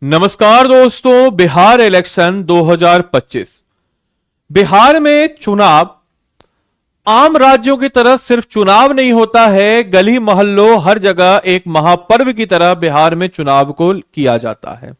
नमस्कार दोस्तों, बिहार इलेक्शन 2025। बिहार में चुनाव आम राज्यों की तरह सिर्फ चुनाव नहीं होता है, गली मोहल्लों हर जगह एक महापर्व की तरह बिहार में चुनाव को किया जाता है।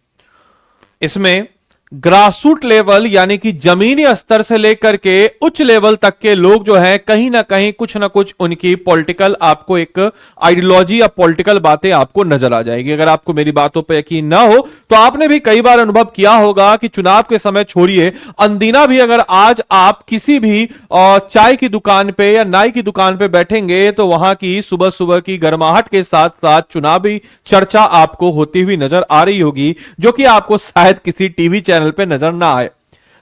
इसमें ग्रासरूट लेवल यानी कि जमीनी स्तर से लेकर के उच्च लेवल तक के लोग जो हैं कहीं ना कहीं कुछ ना कुछ उनकी पॉलिटिकल आपको एक आइडियोलॉजी या पॉलिटिकल बातें आपको नजर आ जाएगी। अगर आपको मेरी बातों पर यकीन ना हो तो आपने भी कई बार अनुभव किया होगा कि चुनाव के समय छोड़िए, अंदिना भी अगर आज आप किसी भी चाय की दुकान पे या नाई की दुकान पे बैठेंगे तो वहां की सुबह सुबह की गर्माहट के साथ साथ चुनावी चर्चा आपको होती हुई नजर आ रही होगी, जो कि आपको शायद किसी टीवी चैनल पे नजर ना आए।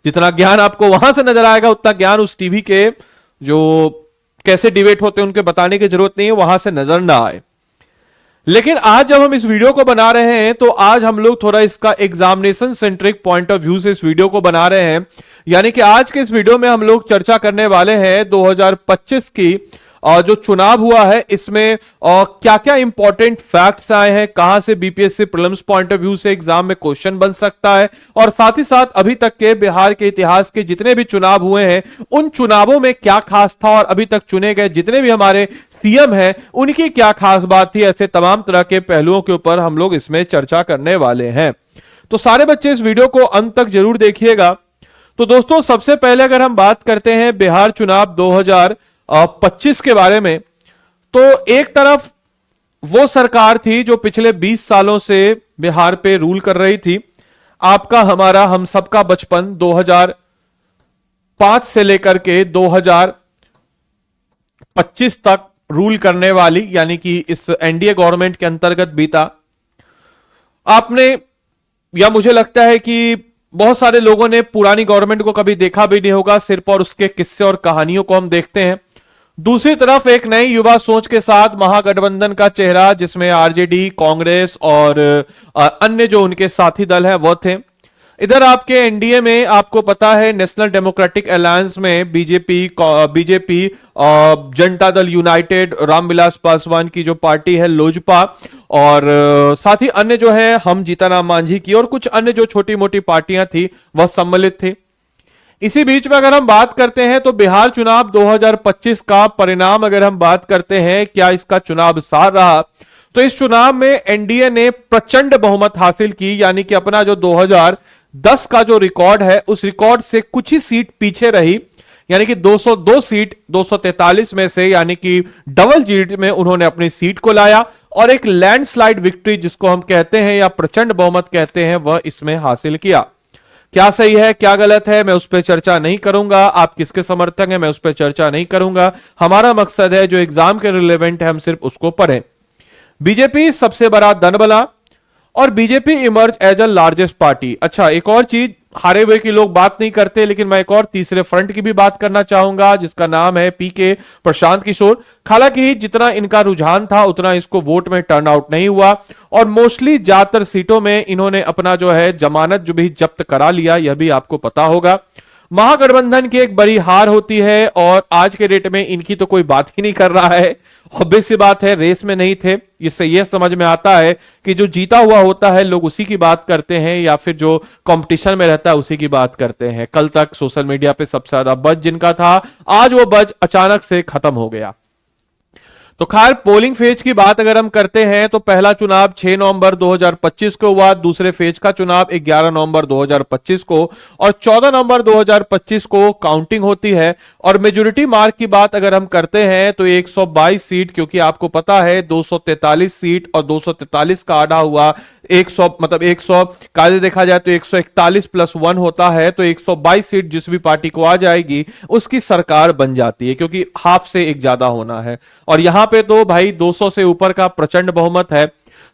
जितना ज्ञान आपको वहां से नजर आएगा उतना ज्ञान उस टीवी के जो कैसे डिबेट होते हैं उनके बताने की जरूरत नहीं है, वहां से नजर ना आए। लेकिन आज जब हम इस वीडियो को बना रहे हैं तो आज हम लोग थोड़ा इसका examination centric point of view से इस वीडियो को बना रहे हैं। यानी कि आज के इस वीडियो में हम लोग चर्चा करने वाले हैं 2025 की जो चुनाव हुआ है इसमें क्या क्या इंपॉर्टेंट फैक्ट्स आए हैं, कहां से BPSC prelims point of view से एग्जाम में क्वेश्चन बन सकता है, और साथ ही साथ अभी तक के बिहार के इतिहास के जितने भी चुनाव हुए हैं उन चुनावों में क्या खास था, और अभी तक चुने गए जितने भी हमारे सीएम हैं उनकी क्या खास बात थी। ऐसे तमाम तरह के पहलुओं के ऊपर हम लोग इसमें चर्चा करने वाले हैं। तो सारे बच्चे इस वीडियो को अंत तक जरूर देखिएगा। तो दोस्तों, सबसे पहले अगर हम बात करते हैं बिहार चुनाव 2025 के बारे में, तो एक तरफ वो सरकार थी जो पिछले 20 सालों से बिहार पे रूल कर रही थी। आपका हमारा हम सबका बचपन 2005 से लेकर के 2025 तक रूल करने वाली यानी कि इस एनडीए गवर्नमेंट के अंतर्गत बीता। आपने या मुझे लगता है कि बहुत सारे लोगों ने पुरानी गवर्नमेंट को कभी देखा भी नहीं होगा, सिर्फ और उसके किस्से और कहानियों को हम देखते हैं। दूसरी तरफ एक नई युवा सोच के साथ महागठबंधन का चेहरा, जिसमें आरजेडी, कांग्रेस और अन्य जो उनके साथी दल हैं वो थे। इधर आपके एनडीए में आपको पता है नेशनल डेमोक्रेटिक अलायंस में बीजेपी जनता दल यूनाइटेड, रामविलास पासवान की जो पार्टी है लोजपा, और साथ ही अन्य जो है हम जीतनराम मांझी की और कुछ अन्य जो छोटी मोटी पार्टियां थी वह सम्मिलित थी। इसी बीच में अगर हम बात करते हैं तो बिहार चुनाव 2025 का परिणाम अगर हम बात करते हैं, क्या इसका चुनाव सार रहा, तो इस चुनाव में एनडीए ने प्रचंड बहुमत हासिल की। यानी कि अपना जो 2010 का जो रिकॉर्ड है उस रिकॉर्ड से कुछ ही सीट पीछे रही। यानी कि 202 सीट 243 में से यानी कि डबल जीत में उन्होंने अपनी सीट को लाया और एक लैंडस्लाइड विक्ट्री जिसको हम कहते हैं या प्रचंड बहुमत कहते हैं वह इसमें हासिल किया। क्या सही है क्या गलत है मैं उस पर चर्चा नहीं करूंगा, आप किसके समर्थक हैं मैं उस पर चर्चा नहीं करूंगा। हमारा मकसद है जो एग्जाम के रिलेवेंट है हम सिर्फ उसको पढ़ें। बीजेपी सबसे बड़ा दल बना और BJP emerge as a largest party. अच्छा, एक और चीज हारे हुए की लोग बात नहीं करते, लेकिन मैं एक और तीसरे फ्रंट की भी बात करना चाहूंगा जिसका नाम है पीके प्रशांत किशोर। हालांकि जितना इनका रुझान था उतना इसको वोट में टर्न आउट नहीं हुआ और मोस्टली ज्यादातर सीटों में इन्होंने अपना जो है जमानत जो भी जब्त करा लिया, यह भी आपको पता होगा। महागठबंधन की एक बड़ी हार होती है और आज के डेट में इनकी तो कोई बात ही नहीं कर रहा है। ऑब्वियस सी बात है, रेस में नहीं थे। इससे यह समझ में आता है कि जो जीता हुआ होता है लोग उसी की बात करते हैं या फिर जो कंपटीशन में रहता है उसी की बात करते हैं। कल तक सोशल मीडिया पे सबसे ज्यादा बज जिनका था, आज वो बज अचानक से खत्म हो गया। तो खैर, पोलिंग फेज की बात अगर हम करते हैं तो पहला चुनाव 6 नवंबर 2025 को हुआ, दूसरे फेज का चुनाव 11 नवंबर 2025 को और 14 नवंबर 2025 को काउंटिंग होती है। और मेजोरिटी मार्क की बात अगर हम करते हैं तो 122 सीट, क्योंकि आपको पता है 243 सीट और 243 का आधा हुआ 100, मतलब 100 कायदे देखा जाए तो 141 प्लस 1 होता है, तो 122 सीट जिस भी पार्टी को आ जाएगी उसकी सरकार बन जाती है, क्योंकि हाफ से एक ज्यादा होना है। और यहां पे तो भाई 200 से ऊपर का प्रचंड बहुमत है।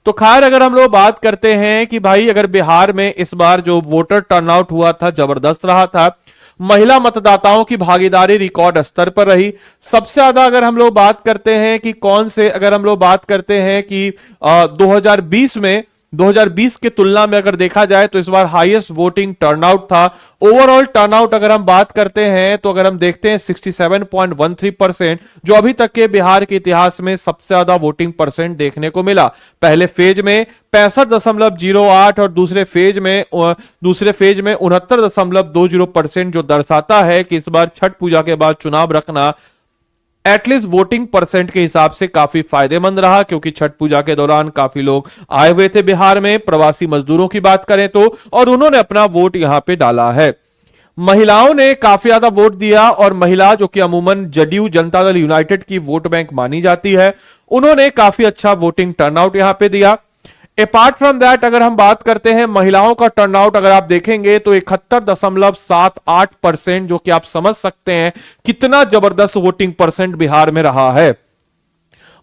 तो खैर, अगर हम लोग बात करते हैं कि भाई अगर बिहार में इस बार जो वोटर टर्नआउट हुआ था जबरदस्त रहा था, महिला मतदाताओं की भागीदारी रिकॉर्ड स्तर पर रही। सबसे ज्यादा अगर हम लोग बात करते हैं कि कौन से, अगर हम लोग बात करते हैं कि 2020 में 2020 की तुलना में अगर देखा जाए तो इस बार हाईएस्ट वोटिंग टर्नआउट था। ओवरऑल टर्नआउट अगर हम बात करते हैं तो अगर हम देखते हैं 67.13%, जो अभी तक के बिहार के इतिहास में सबसे ज्यादा वोटिंग परसेंट देखने को मिला। पहले फेज में 65.08 और दूसरे फेज में 69.20%, जो दर्शाता है कि इस बार छठ पूजा के बाद चुनाव रखना एटलीस्ट वोटिंग परसेंट के हिसाब से काफी फायदेमंद रहा, क्योंकि छठ पूजा के दौरान काफी लोग आए हुए थे बिहार में, प्रवासी मजदूरों की बात करें तो, और उन्होंने अपना वोट यहां पे डाला है। महिलाओं ने काफी ज्यादा वोट दिया, और महिला जो कि अमूमन जदयू जनता दल यूनाइटेड की वोट बैंक मानी जाती है, उन्होंने काफी अच्छा वोटिंग टर्नआउट यहां पे दिया। अपार्ट फ्रॉम दैट अगर हम बात करते हैं महिलाओं का टर्नआउट अगर आप देखेंगे तो 71.78%, जो कि आप समझ सकते हैं कितना जबरदस्त वोटिंग परसेंट बिहार में रहा है।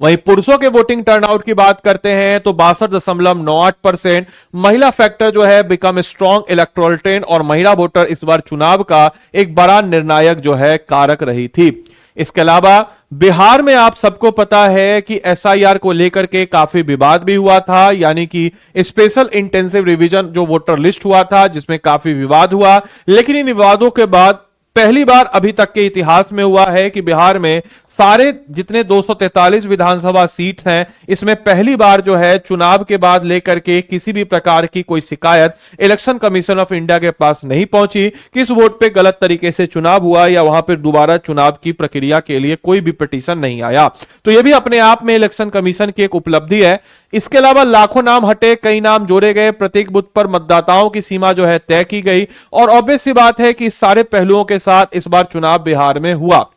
वहीं पुरुषों के वोटिंग टर्नआउट की बात करते हैं तो 62.98%। महिला फैक्टर जो है बिकम स्ट्रॉन्ग इलेक्टोरल ट्रेंड, और महिला वोटर इस बार चुनाव का एक बड़ा निर्णायक जो है कारक रही थी। इसके अलावा बिहार में आप सबको पता है कि एसआईआर को लेकर के काफी विवाद भी हुआ था, यानी कि स्पेशल इंटेंसिव रिवीजन जो वोटर लिस्ट हुआ था, जिसमें काफी विवाद हुआ। लेकिन इन विवादों के बाद पहली बार अभी तक के इतिहास में हुआ है कि बिहार में सारे जितने 243 विधानसभा सीट्स हैं, इसमें पहली बार जो है चुनाव के बाद लेकर के किसी भी प्रकार की कोई शिकायत इलेक्शन कमीशन ऑफ इंडिया के पास नहीं पहुंची कि इस वोट पे गलत तरीके से चुनाव हुआ, या वहां पर दोबारा चुनाव की प्रक्रिया के लिए कोई भी पिटीशन नहीं आया। तो यह भी अपने आप में इलेक्शन कमीशन की एक उपलब्धि है। इसके अलावा लाखों नाम हटे, कई नाम जोड़े गए, प्रत्येक बूथ पर मतदाताओं की सीमा जो है तय की गई, और ऑब्वियस सी बात है कि इस सारे पहलुओं के साथ इस बार चुनाव बिहार में हुआ।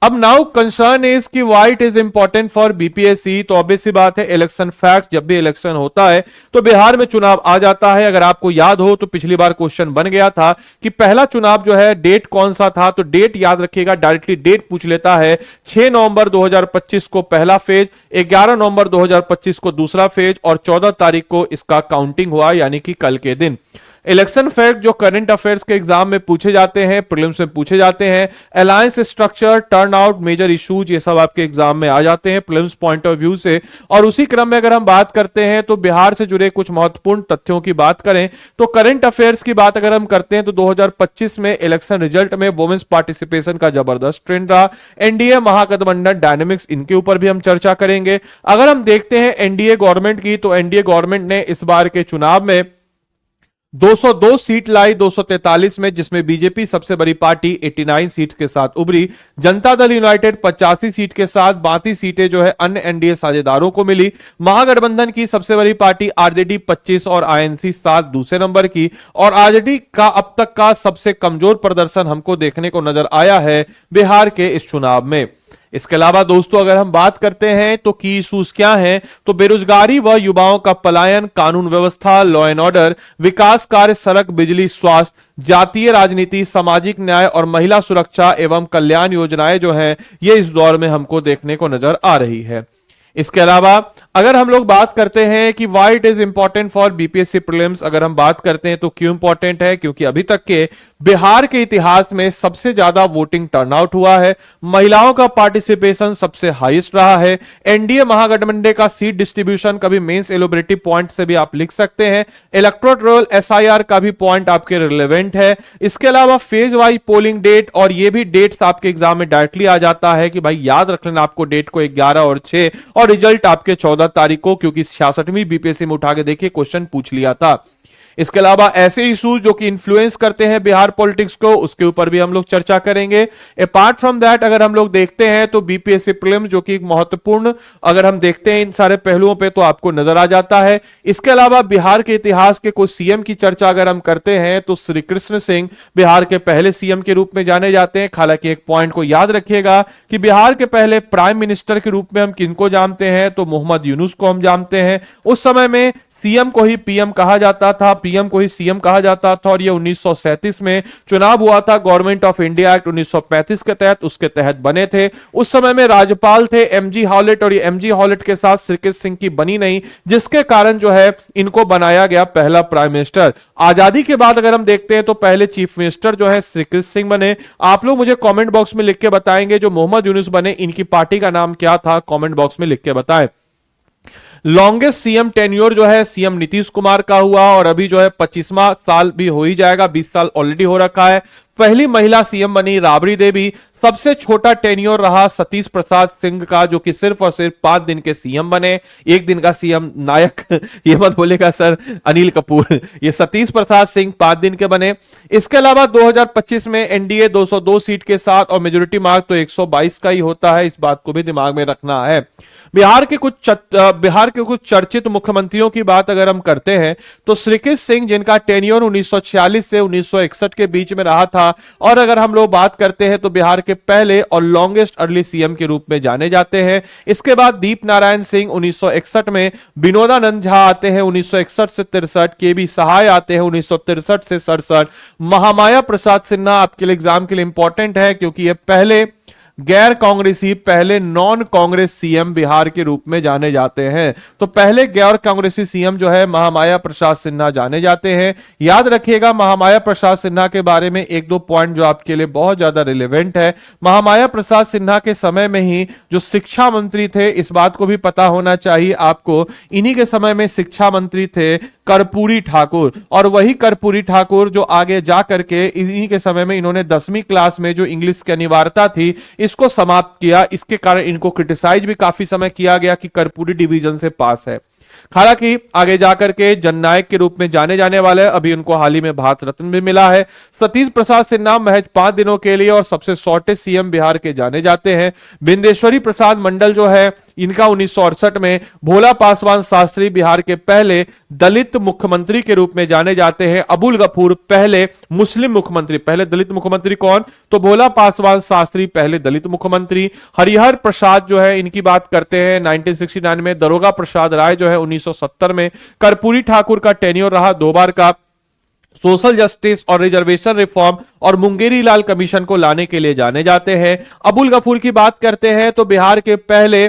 अब नाउ कंसर्न इज कि why it is important for BPSC. तो ऑब्वियस सी बात है, इलेक्शन फैक्ट, जब भी इलेक्शन होता है तो बिहार में चुनाव आ जाता है। अगर आपको याद हो तो पिछली बार क्वेश्चन बन गया था कि पहला चुनाव जो है डेट कौन सा था, तो डेट याद रखिएगा, डायरेक्टली डेट पूछ लेता है। 6 नवंबर 2025 को पहला फेज, 11 नवंबर 2025 को दूसरा फेज, और 14 तारीख को इसका काउंटिंग हुआ, यानी कि कल के दिन। इलेक्शन फैक्ट जो करंट अफेयर्स के एग्जाम में पूछे जाते हैं, प्रीलिम्स में पूछे जाते हैं, alliance structure, turnout, major issues, ये सब आपके एग्जाम में आ जाते हैं प्रीलिम्स पॉइंट ऑफ व्यू से। और उसी क्रम में अगर हम बात करते हैं तो बिहार से जुड़े कुछ महत्वपूर्ण तथ्यों की बात करें तो करंट अफेयर्स की बात अगर हम करते हैं तो 2025 में इलेक्शन रिजल्ट में वुमेन्स पार्टिसिपेशन का जबरदस्त ट्रेंड रहा। एनडीए महागठबंधन डायनेमिक्स, इनके ऊपर भी हम चर्चा करेंगे। अगर हम देखते हैं एनडीए गवर्नमेंट की, तो एनडीए गवर्नमेंट ने इस बार के चुनाव में 202 सीट लाई 243 में, जिसमें बीजेपी सबसे बड़ी पार्टी 89 सीट के साथ उभरी। जनता दल यूनाइटेड 85 सीट के साथ, बाकी सीटें जो है अन्य एनडीए साझेदारों को मिली। महागठबंधन की सबसे बड़ी पार्टी आरजेडी 25 और आईएनसी 7 दूसरे नंबर की, और आरजेडी का अब तक का सबसे कमजोर प्रदर्शन हमको देखने को नजर आया है बिहार के इस चुनाव में। इसके अलावा दोस्तों अगर हम बात करते हैं तो की इश्यूज क्या हैं, तो बेरोजगारी व युवाओं का पलायन, कानून व्यवस्था, लॉ एंड ऑर्डर, विकास कार्य, सड़क, बिजली, स्वास्थ्य, जातीय राजनीति, सामाजिक न्याय और महिला सुरक्षा एवं कल्याण योजनाएं जो हैं, ये इस दौर में हमको देखने को नजर आ रही है। इसके अलावा अगर हम लोग बात करते हैं कि why it is important for BPSC prelims, अगर हम बात करते हैं तो क्यों इंपॉर्टेंट है, क्योंकि अभी तक के बिहार के इतिहास में सबसे ज्यादा वोटिंग टर्नआउट हुआ है, महिलाओं का पार्टिसिपेशन सबसे हाईएस्ट रहा है, एनडीए महागठबंधन का सीट डिस्ट्रीब्यूशन, कभी मेंस एलिजिबिलिटी पॉइंट से भी आप लिख सकते हैं, इलेक्टोरल रोल एसआईआर का भी पॉइंट आपके रिलेवेंट है। इसके अलावा फेज वाइज पोलिंग डेट, और ये भी डेट्स आपके एग्जाम में डायरेक्टली आ जाता है कि भाई याद रख लेना आपको डेट को 11 और 6, और रिजल्ट आपके 14 तारीख को, क्योंकि 66वीं बीपीएससी में उठा के देखिए क्वेश्चन पूछ लिया था। इसके अलावा ऐसे इश्यूज जो कि इन्फ्लुएंस करते हैं बिहार पॉलिटिक्स को, उसके ऊपर भी हम लोग चर्चा करेंगे। अपार्ट फ्रॉम दैट अगर हम लोग देखते हैं तो बीपीएससी प्रीलिम्स जो कि एक महत्वपूर्ण, अगर हम देखते हैं इन सारे पहलुओं पे तो आपको नजर आ जाता है। इसके अलावा बिहार के इतिहास के कुछ सीएम की चर्चा अगर हम करते हैं तो श्री कृष्ण सिंह बिहार के पहले सीएम के रूप में जाने जाते हैं। हालांकि एक पॉइंट को याद रखिएगा कि बिहार के पहले प्राइम मिनिस्टर के रूप में हम किनको जानते हैं, तो मोहम्मद यूनुस को हम जानते हैं। उस समय में सीएम को ही पीएम कहा जाता था, पीएम को ही सीएम कहा जाता था, और ये 1937 में चुनाव हुआ था गवर्नमेंट ऑफ इंडिया एक्ट 1935 के तहत, उसके तहत बने थे। उस समय में राज्यपाल थे एमजी हॉलेट, और ये एमजी हॉलेट के साथ श्रीकृष्ण सिंह की बनी नहीं, जिसके कारण जो है इनको बनाया गया पहला प्राइम मिनिस्टर। आजादी के बाद अगर हम देखते हैं तो पहले चीफ मिनिस्टर जो है श्रीकृष्ण सिंह बने। आप लोग मुझे कॉमेंट बॉक्स में लिख के बताएंगे जो मोहम्मद यूनुस बने इनकी पार्टी का नाम क्या था, कॉमेंट बॉक्स में लिख के बताएं। लॉन्गेस्ट सीएम टेन्योर जो है सीएम नीतीश कुमार का हुआ और अभी जो है 25वां साल भी हो ही जाएगा, 20 साल ऑलरेडी हो रखा है। पहली महिला सीएम बनी राबड़ी देवी। सबसे छोटा टेन्योर रहा सतीश प्रसाद सिंह का, जो कि सिर्फ और सिर्फ 5 दिन के सीएम बने। एक दिन का सीएम नायक ये मत बोलेगा सर अनिल कपूर, ये सतीश प्रसाद सिंह 5 दिन के बने। इसके अलावा 2025 में एनडीए 202 सीट के साथ और मेजोरिटी मार्क तो 122 का ही होता है, इस बात को भी दिमाग में रखना है। बिहार के कुछ चर्चित मुख्यमंत्रियों की बात अगर हम करते हैं तो श्रीकृष्ण सिंह, जिनका टेन्योर 1946 से 1961 के बीच में रहा था, और अगर हम लोग बात करते हैं तो बिहार के पहले और लॉन्गेस्ट अर्ली सीएम के रूप में जाने जाते हैं। इसके बाद दीप नारायण सिंह 1961 में, विनोदानंद झा आते हैं 1961 से 63, के बी सहाय आते हैं 1963 से 67, महामाया प्रसाद सिन्हा आपके लिए एग्जाम के लिए इंपॉर्टेंट है क्योंकि ये पहले गैर कांग्रेसी, पहले नॉन कांग्रेस सीएम बिहार के रूप में जाने जाते हैं। तो पहले गैर कांग्रेसी सीएम जो है महामाया प्रसाद सिन्हा जाने जाते हैं। याद रखिएगा महामाया प्रसाद सिन्हा के बारे में एक दो पॉइंट जो आपके लिए बहुत ज्यादा रिलेवेंट है। महामाया प्रसाद सिन्हा के समय में ही जो शिक्षा मंत्री थे, इस बात को भी पता होना चाहिए आपको, इन्हीं के समय में शिक्षा मंत्री थे कर्पूरी ठाकुर, और वही कर्पूरी ठाकुर जो आगे जा करके इन्हीं के समय में इन्होंने 10वीं क्लास में जो इंग्लिश की अनिवार्यता थी इसको समाप्त किया। इसके कारण इनको क्रिटिसाइज भी काफी समय किया गया कि कर्पूरी डिवीजन से पास है। हालांकि आगे जाकर के जननायक के रूप में जाने जाने वाले, अभी उनको हाल ही में भारत रत्न भी मिला है। सतीश प्रसाद सिन्हा महज 5 दिनों के लिए और सबसे शॉर्टेस्ट सीएम बिहार के जाने जाते हैं। बिंदेश्वरी प्रसाद मंडल जो है इनका 1968 में, भोला पासवान शास्त्री बिहार के पहले दलित मुख्यमंत्री के रूप में जाने जाते हैं। अबुल गफूर पहले मुस्लिम मुख्यमंत्री, पहले दलित मुख्यमंत्री कौन, तो भोला पासवान शास्त्री पहले दलित मुख्यमंत्री। हरिहर प्रसाद जो है इनकी बात करते हैं 1969 में। दरोगा प्रसाद राय जो है 1970 में। कर्पूरी ठाकुर का टेन्योर रहा 2 बार का। सोशल जस्टिस और रिजर्वेशन रिफॉर्म और मुंगेरी लाल कमीशन को लाने के लिए जाने जाते हैं। अबुल गफूर की बात करते हैं तो बिहार के पहले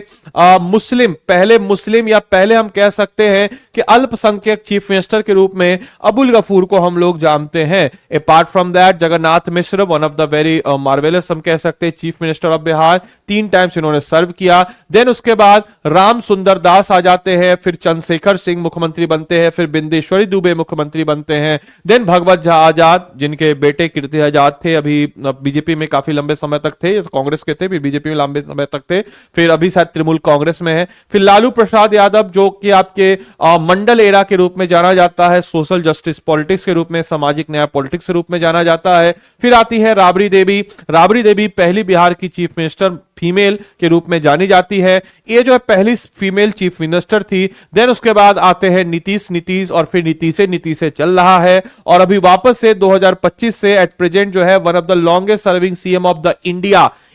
मुस्लिम या पहले हम कह सकते हैं कि अल्पसंख्यक चीफ मिनिस्टर के रूप में अबुल गफूर को हम लोग जानते हैं। Apart from that Jagannath Mishra, one of the very marvellous हम कह सकते हैं chief minister of Bihar, 3 times इन्होंने सर्व किया। देन उसके बाद राम सुंदर दास आ जाते हैं, फिर चंद्रशेखर सिंह मुख्यमंत्री बनते हैं, फिर बिंदेश्वरी दुबे मुख्यमंत्री बनते हैं। देन भगवत झा आजाद, जिनके बेटे कीर्ति आजाद थे, अभी बीजेपी में काफी लंबे समय तक थे, कांग्रेस के थे, फिर बीजेपी में लंबे समय तक थे, फिर अभी शायद तृणमूल कांग्रेस में है। फिर लालू प्रसाद यादव जो कि आपके मंडल एरा के रूप में जाना जाता है, सोशल जस्टिस पॉलिटिक्स के रूप में, सामाजिक न्याय पॉलिटिक्स के रूप में जाना जाता है। फिर आती है राबड़ी देवी। राबड़ी देवी पहली बिहार की चीफ मिनिस्टर फीमेल के रूप में जानी जाती है। ये जो है पहली फीमेल चीफ मिनिस्टर थी। देन उसके बाद आते हैं नीतीश, और फिर नीतीश चल रहा है, और अभी वापस से 2025 से एट प्रेजेंट जो है one of the longest serving CM of the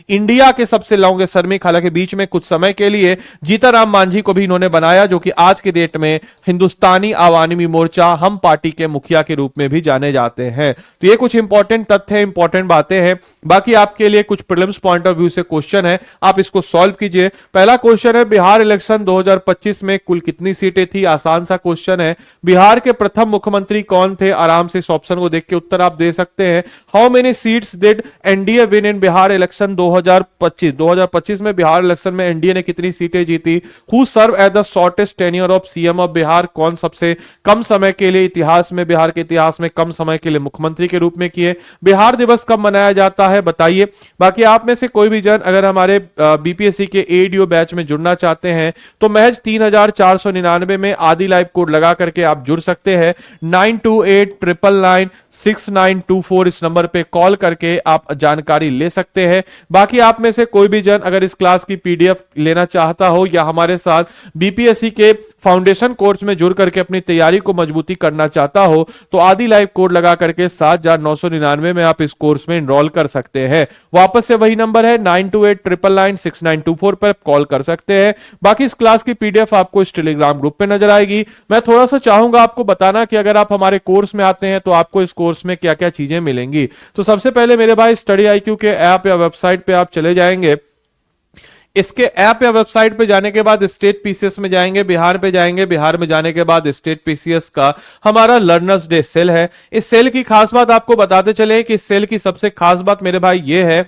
India के सबसे लॉन्गेस्ट सर्विंग, हालांकि बीच में कुछ समय के लिए जीतनराम मांझी को भी इन्होंने बनाया, जो कि आज के डेट में हिंदुस्तानी आवामी मोर्चा हम पार्टी के मुखिया के रूप में भी जाने जाते हैं। तो ये कुछ इंपॉर्टेंट तथ्य, इंपॉर्टेंट बातें हैं। बाकी आपके लिए कुछ प्रीलिम्स पॉइंट ऑफ व्यू से क्वेश्चन है, आप इसको सॉल्व कीजिए। पहला क्वेश्चन है बिहार इलेक्शन 2025 में कुल कितनी सीटें थी? आसान सा क्वेश्चन है। बिहार के प्रथम मुख्यमंत्री कौन थे? आराम से इस ऑप्शन को देख के उत्तर आप दे सकते हैं। How many seats did NDA win in Bihar election 2025 में बिहार इलेक्शन में एनडीए ने कितनी सीटें जीती? Who serve as the shortest tenure of CM of Bihar, कौन सबसे कम समय के लिए इतिहास में, बिहार के इतिहास में कम समय के लिए मुख्यमंत्री के रूप में किए? बिहार दिवस कब मनाया जाता है बताइए। बाकी आप में से कोई भी जन अगर हमारे बीपीएससी के एडीओ बैच में जुड़ना चाहते हैं तो महज 3499 में आदि लाइव कोड लगा करके आप जुड़ सकते हैं। 9289996924 इस नंबर पे कॉल करके आप जानकारी ले सकते हैं। बाकी आप में से कोई भी जन अगर इस क्लास की पीडीएफ लेना चाहता हो या हमारे साथ बीपीएससी के फाउंडेशन कोर्स में जुड़ करके अपनी तैयारी को मजबूती करना चाहता हो तो आदि लाइव कोड लगा करके 7999 में आप इस कोर्स में एनरोल कर सकते हैं। वापस से वही नंबर है 9289996924 पर कॉल कर सकते हैं। बाकी इस क्लास की पीडीएफ आपको इस टेलीग्राम ग्रुप पे नजर आएगी। मैं थोड़ा सा चाहूंगा आपको बताना कि अगर आप हमारे कोर्स में आते हैं तो आपको इस कोर्स में क्या क्या चीजें मिलेंगी। तो सबसे पहले मेरे भाई स्टडी आईक्यू के ऐप या वेबसाइट पे आप चले जाएंगे। इसके ऐप या वेबसाइट पे जाने के बाद स्टेट पीसीएस में जाएंगे, बिहार पे जाएंगे, बिहार में जाने के बाद स्टेट पीसीएस का हमारा लर्नर्स डे सेल है। इस सेल की खास बात आपको बताते चले कि इस सेल की सबसे खास बात मेरे भाई ये है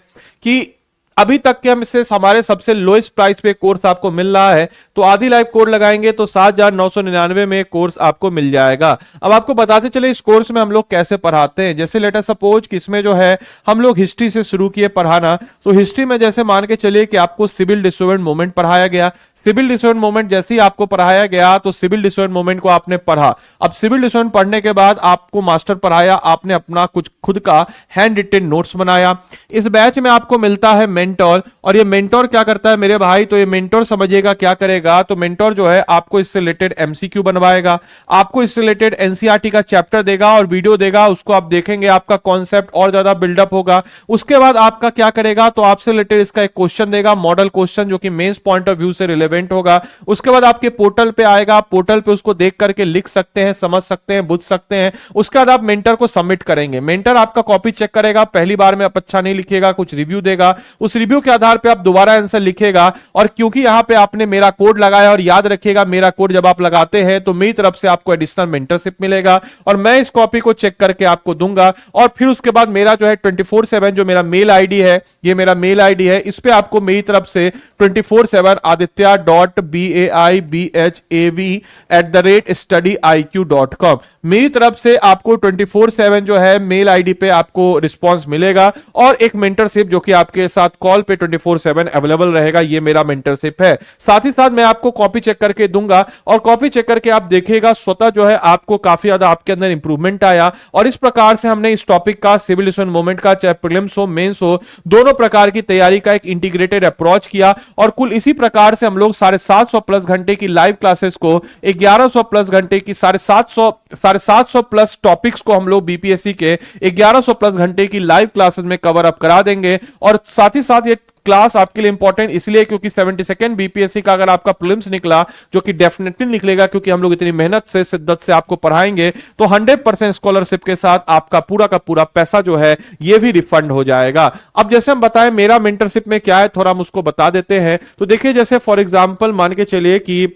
कि अभी तक के हम इससे हमारे सबसे लोएस्ट प्राइस पे कोर्स आपको मिल रहा है, तो आदि लाइव कोड लगाएंगे तो 7,999 में कोर्स आपको मिल जाएगा। अब आपको बताते चले इस कोर्स में हम लोग कैसे पढ़ाते हैं। जैसे लेट अस सपोज कि इसमें जो है हम लोग हिस्ट्री से शुरू किए पढ़ाना, तो हिस्ट्री में जैसे मान के चलिए कि आपको सिविल डिसोबेडिएंट मूवमेंट पढ़ाया गया। सिविल डिसोबेडिएंट मूवमेंट जैसे ही आपको पढ़ाया गया तो सिविल डिसोबेडिएंट मूवमेंट को आपने पढ़ा। अब सिविल डिसोबेडिएंट पढ़ने के बाद आपको मास्टर पढ़ाया, आपने अपना कुछ खुद का हैंड रिटेन नोट्स बनाया। इस बैच में आपको मिलता है मेंटोर, और ये मेंटोर क्या करता है मेरे भाई, तो ये मेंटोर समझिएगा क्या करेगा, तो मेंटोर जो है आपको इससे रिलेटेड एमसीक्यू बनवाएगा, आपको इससे रिलेटेड एनसीईआरटी का चैप्टर देगा और वीडियो देगा, उसको आप देखेंगे, आपका कॉन्सेप्ट और ज्यादा बिल्डअप होगा। उसके बाद आपका क्या करेगा, तो आपसे रिलेटेड इसका एक क्वेश्चन देगा, मॉडल क्वेश्चन, जो कि मेंस पॉइंट ऑफ व्यू से रिलेवेंट होगा। उसके बाद आपके पोर्टल पे आएगा, पोर्टल पे उसको देख करके लिख सकते हैं, समझ सकते हैं, बुझ सकते हैं। उसके बाद आप मेंटर को सबमिट करेंगे, मेंटर आपका कॉपी चेक करेगा, पहली बार में आप अच्छा नहीं लिखेगा, कुछ रिव्यू देगा, उस रिव्यू के आधार पे आप दोबारा आंसर लिखेगा। और क्योंकि यहां पे आपने मेरा कोड लगाया, और याद रखिएगा मेरा कोड जब आप लगाते हैं तो मेरी तरफ से आपको एडिशनल मेंटरशिप मिलेगा, और मैं इस कॉपी को चेक करके आपको दूंगा। और फिर उसके बाद मेरा जो है 24/7 जो मेरा मेल आईडी है, ये मेरा मेल आईडी है, इस पे आपको मेरी तरफ से 24/7 aditya.baib@studiiq.com मेरी तरफ से आपको 24/7 जो है मेल आईडी पे आपको रिस्पांस मिलेगा, और एक मेंटरशिप जो कि आपके साथ कॉल पे 24/7 अवेलेबल रहेगा, ये मेरा मेंटरशिप है। साथ ही साथ मैं आपको कॉपी चेक करके दूंगा, और कॉपी चेक करके आप देखिएगा स्वतः जो है आपको काफी ज्यादा आपके अंदर इंप्रूवमेंट आया। और इस प्रकार से हमने इस टॉपिक का सिविल डिसोबेडिएंट मूवमेंट का, चाहे प्रीलिम्स हो मेंस हो, दोनों प्रकार की तैयारी का एक इंटीग्रेटेड अप्रोच किया। और कुल इसी प्रकार से हम लोग 750 प्लस घंटे की लाइव क्लासेस को 1100 प्लस घंटे की 750 प्लस टॉपिक्स को हम लोग बीपीएससी के 1100 प्लस घंटे की लाइव क्लासेस में कवर अप करा देंगे। और साथ ही साथ ये क्लास आपके लिए इंपॉर्टेंट इसलिए क्योंकि 72nd बीपीएससी का अगर आपका प्रीलिम्स निकला, जो कि डेफिनेटली निकलेगा क्योंकि हम लोग इतनी मेहनत से शिद्दत से आपको पढ़ाएंगे, तो 100% स्कॉलरशिप के साथ आपका पूरा का पूरा पैसा जो है ये भी रिफंड हो जाएगा। अब जैसे हम बताएं मेरा मेंटरशिप में क्या है, थोड़ा हम उसको बता देते हैं। तो देखिए जैसे फॉर एग्जांपल मान के चलिए कि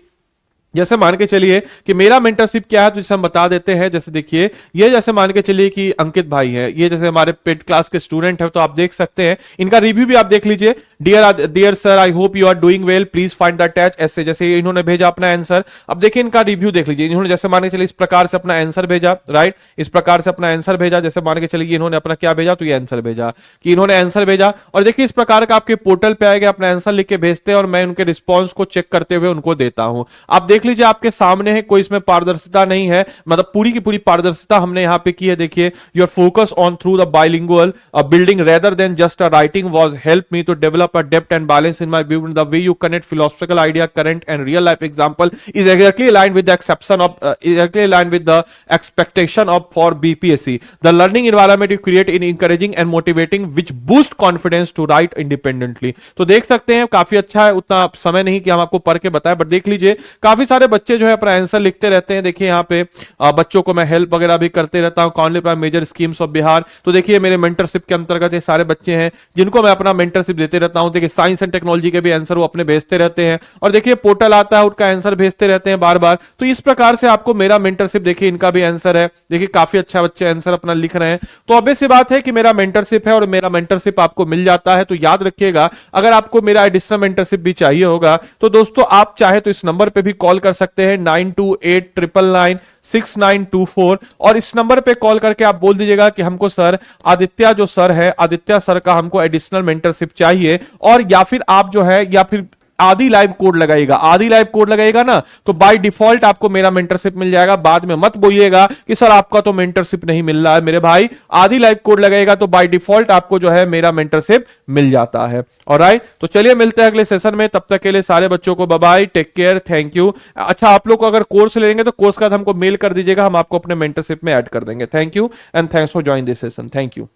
मेरा मेंटरशिप क्या है, तो जैसे हम बता देते हैं। जैसे देखिए ये जैसे मान के चलिए कि अंकित भाई है, ये जैसे हमारे पेड क्लास के स्टूडेंट है, तो आप देख सकते हैं इनका रिव्यू भी आप देख लीजिए। Dear sir, I hope you are doing well, please find the attach ऐसे, जैसे इन्होंने भेजा अपना आंसर। अब देखिए इनका रिव्यू देख लीजिए, इन्होंने जैसे मान के चलिए इस प्रकार से अपना आंसर भेजा, राइट, इस प्रकार से अपना आंसर भेजा। जैसे मान के चलिए इन्होंने अपना क्या भेजा, तो ये आंसर भेजा कि इन्होंने आंसर भेजा। और देखिए इस प्रकार का आपके पोर्टल पे आएगा, अपना आंसर लिख के भेजते हैं, और मैं उनके रिस्पॉन्स को चेक करते हुए उनको देता हूं। आप देख लीजिए आपके सामने है, कोई इसमें पारदर्शिता नहीं है, मतलब पूरी की पूरी पारदर्शिता हमने यहां पे की है। देखिए your focus on through the bilingual building rather than just a writing was help me to develop a depth and balance in my view, the way you connect philosophical idea current and real life example is exactly aligned with the expectation of for BPSC, the learning environment you create in encouraging and motivating which boost confidence to write independently. तो देख सकते हैं काफी अच्छा है, उतना समय नहीं कि हम आपको पढ़ के बताएं, बट देख लीजिए काफी सारे बच्चे जो है अपना आंसर लिखते रहते हैं। देखिए यहाँ पे बच्चों को मैं हेल्प वगैरह भी करते रहता हूँ, conclave major schemes of Bihar. तो देखिए मेरे मेंटरशिप के अंतर्गत ये सारे बच्चे हैं जिनको मैं अपना मेंटरशिप देते रहता हूँ। देखिए साइंस एंड टेक्नोलॉजी के भी आंसर वो अपने भेजते रहते हैं, और देखिए पोर्टल आता है उनका आंसर भेजते रहते हैं बार बार। तो इस प्रकार से आपको मेरा मेंटरशिप, देखिए इनका भी आंसर है, देखिए काफी अच्छा बच्चे आंसर अपना लिख रहे हैं। तो ऑब्वियस सी बात है कि मेरा मेंटरशिप है और मेरा मेंटरशिप आपको मिल जाता है। तो याद रखिएगा अगर आपको मेरा एडिशनल मेंटरशिप भी चाहिए होगा तो दोस्तों आप चाहे तो इस नंबर पे भी कॉल कर सकते हैं 9289996924, और इस नंबर पे कॉल करके आप बोल दीजिएगा कि हमको सर आदित्य जो सर है, आदित्य सर का हमको एडिशनल मेंटरशिप चाहिए। और या फिर आप जो है या फिर आदि लाइव कोड लगाएगा, आदि लाइव कोड लगाएगा ना, तो बाय डिफॉल्ट आपको मेरा मेंटरशिप मिल जाएगा। बाद में मत बोलिएगा कि सर आपका तो मेंटरशिप नहीं मिल रहा है। मेरे भाई आदि लाइव कोड लगाएगा तो बाय डिफॉल्ट आपको जो है मेरा मेंटरशिप मिल जाता है। ऑलराइट, तो चलिए मिलते हैं अगले सेशन में, तब तक के लिए सारे बच्चों को bye bye, take care, thank you. अच्छा आप लोग को अगर कोर्स लेंगे तो कोर्स का हमको मेल कर दीजिएगा, हम आपको अपने मेंटरशिप में ऐड कर देंगे। Thank you and thanks for join this session, thank you.